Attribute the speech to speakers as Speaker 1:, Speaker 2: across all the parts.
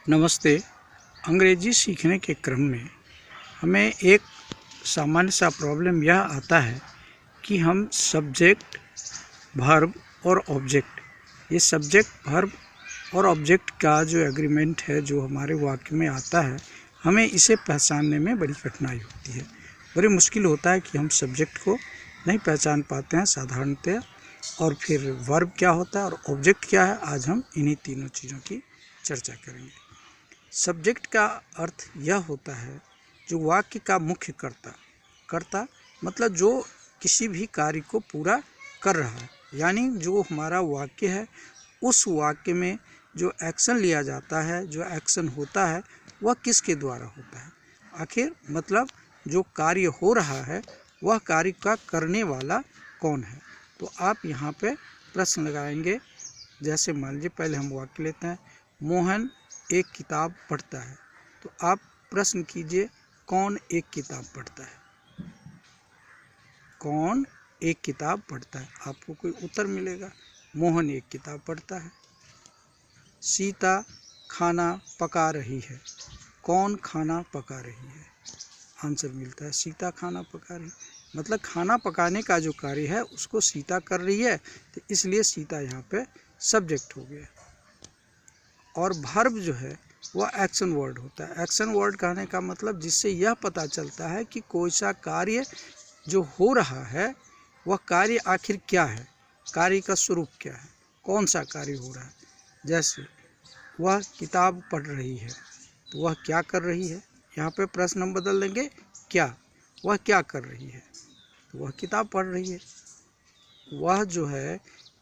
Speaker 1: नमस्ते। अंग्रेजी सीखने के क्रम में हमें एक सामान्य सा प्रॉब्लम यह आता है कि हम सब्जेक्ट, वर्ब और ऑब्जेक्ट, ये सब्जेक्ट, वर्ब और ऑब्जेक्ट का जो एग्रीमेंट है जो हमारे वाक्य में आता है, हमें इसे पहचानने में बड़ी कठिनाई होती है। बड़ी मुश्किल होता है कि हम सब्जेक्ट को नहीं पहचान पाते हैं साधारणतः, और फिर वर्ब क्या होता है और ऑब्जेक्ट क्या है। आज हम इन्हीं तीनों चीज़ों की चर्चा करेंगे। सब्जेक्ट का अर्थ यह होता है जो वाक्य का मुख्य कर्ता मतलब जो किसी भी कार्य को पूरा कर रहा है, यानी जो हमारा वाक्य है उस वाक्य में जो एक्शन लिया जाता है, जो एक्शन होता है, वह किसके द्वारा होता है। आखिर मतलब जो कार्य हो रहा है वह कार्य का करने वाला कौन है। तो आप यहाँ पे प्रश्न लगाएंगे। जैसे मान लीजिए पहले हम वाक्य लेते हैं, मोहन एक किताब पढ़ता है। तो आप प्रश्न कीजिए, कौन एक किताब पढ़ता है, कौन एक किताब पढ़ता है। आपको कोई उत्तर मिलेगा। मोहन एक किताब पढ़ता है। सीता खाना पका रही है। कौन खाना पका रही है। आंसर मिलता है सीता खाना पका रही, मतलब खाना पकाने का जो कार्य है उसको सीता कर रही है, तो इसलिए सीता यहाँ पे सब्जेक्ट हो गया। और वर्ब जो है वह एक्शन वर्ड होता है। एक्शन वर्ड कहने का मतलब जिससे यह पता चलता है कि कोई सा कार्य जो हो रहा है वह कार्य आखिर क्या है, कार्य का स्वरूप क्या है, कौन सा कार्य हो रहा है। जैसे वह किताब पढ़ रही है, तो वह क्या कर रही है। यहाँ पे प्रश्न हम बदल देंगे, क्या, वह क्या कर रही है, तो वह किताब पढ़ रही है। वह जो है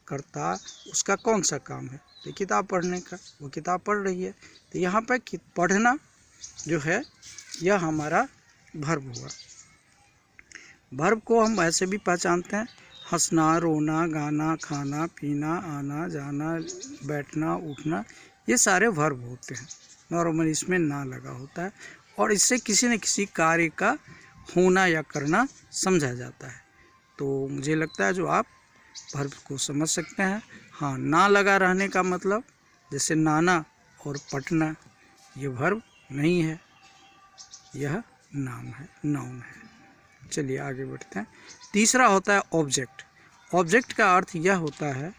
Speaker 1: कर्ता, उसका कौन सा काम है, तो किताब पढ़ने का, वो किताब पढ़ रही है। तो यहाँ पर पढ़ना जो है यह हमारा वर्ब हुआ। वर्ब को हम ऐसे भी पहचानते हैं, हंसना, रोना, गाना, खाना, पीना, आना जाना, बैठना, उठना, ये सारे वर्ब होते हैं। नॉर्मल इसमें ना लगा होता है और इससे किसी न किसी कार्य का होना या करना समझा जाता है। तो मुझे लगता है जो आप वर्ब को समझ सकते हैं। हाँ, ना लगा रहने का मतलब जैसे नाना और पटना, ये वर्ब नहीं है, यह नाम है, नाउन है। चलिए आगे बढ़ते हैं। तीसरा होता है ऑब्जेक्ट। ऑब्जेक्ट का अर्थ यह होता है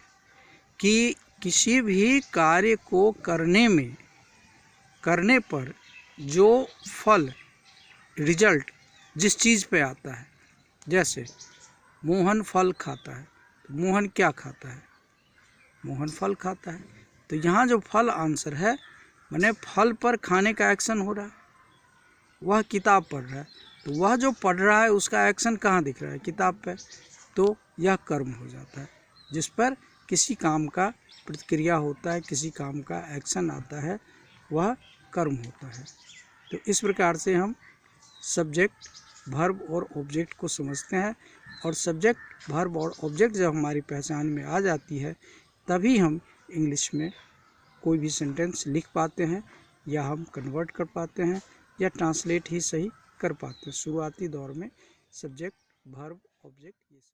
Speaker 1: कि किसी भी कार्य को करने पर जो फल, रिजल्ट जिस चीज़ पे आता है। जैसे मोहन फल खाता है, तो मोहन क्या खाता है, मोहन फल खाता है। तो यहाँ जो फल आंसर है, माने फल पर खाने का एक्शन हो रहा है। वह किताब पढ़ रहा है, तो वह जो पढ़ रहा है उसका एक्शन कहाँ दिख रहा है, किताब पे। तो यह कर्म हो जाता है जिस पर किसी काम का प्रतिक्रिया होता है, किसी काम का एक्शन आता है, वह कर्म होता है। तो इस प्रकार से हम सब्जेक्ट, वर्ब और ऑब्जेक्ट को समझते हैं। और सब्जेक्ट, वर्ब और ऑब्जेक्ट जब हमारी पहचान में आ जाती है तभी हम इंग्लिश में कोई भी सेंटेंस लिख पाते हैं, या हम कन्वर्ट कर पाते हैं, या ट्रांसलेट ही सही कर पाते हैं। शुरुआती दौर में सब्जेक्ट, वर्ब, ऑब्जेक्ट ये सब